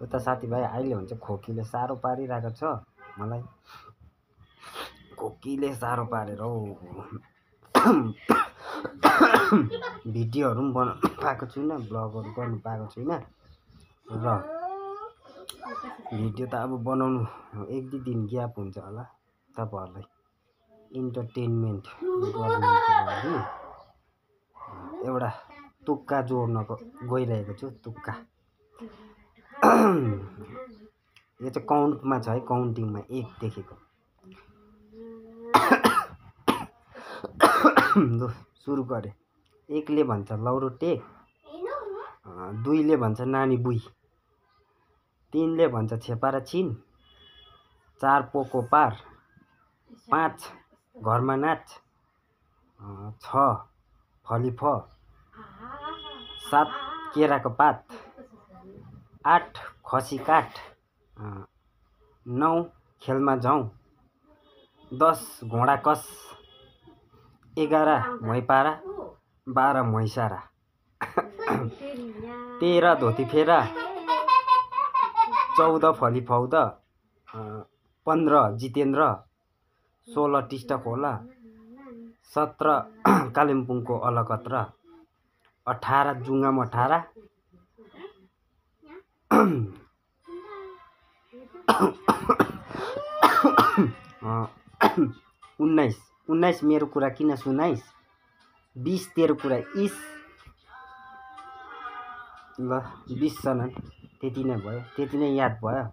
उता साथीभाइ अहिले हुन्छ खोकीले साह्रो पारिरहेको छ मलाई। खोकीले साह्रो पारेर हौ भिडियोहरू पनि बनाउनु पाएको छुइनँ, ब्लगहरू गर्नु पाएको छुइनँ र भिडियो त अब बनाउनु 1-2 दिन ग्याप हुन्छ होला तपाईँहरूलाई इन्टरटेनमेन्ट गर्नुको लागि एउटा तुक्का जोड्न गइरहेको छु। तुक्का यो चाहिँ काउन्टमा छ है, काउन्टिङमा 1 देखिको। लु सुरु गरे। 1 ले भन्छ लौरो टेक, 2 ले भन्छ नानी बुई, 3 ले भन्छ छेपारा छिन, 4 पोको पार, 5 घरमा नाच, 6 फलिफ, 7 केराको पात, 8 खसी काठ, 9 खेलमा जाउँ, 10 घोडा कस, 11 भैँपारा, 12 मैसारा, 13 धोती फेरा, 14 फलिफौद, 15 जितेन्द्र, 16 टिस्टा खोला, 17 कालिम्पोङको अलकत्र, 18 जुङ्गा मठारा, 19 मेरो कुरा किन सुनाइस, 20 तेरो कुरा इस। ल 20 जना त्यति नै भयो, त्यति नै याद भयो।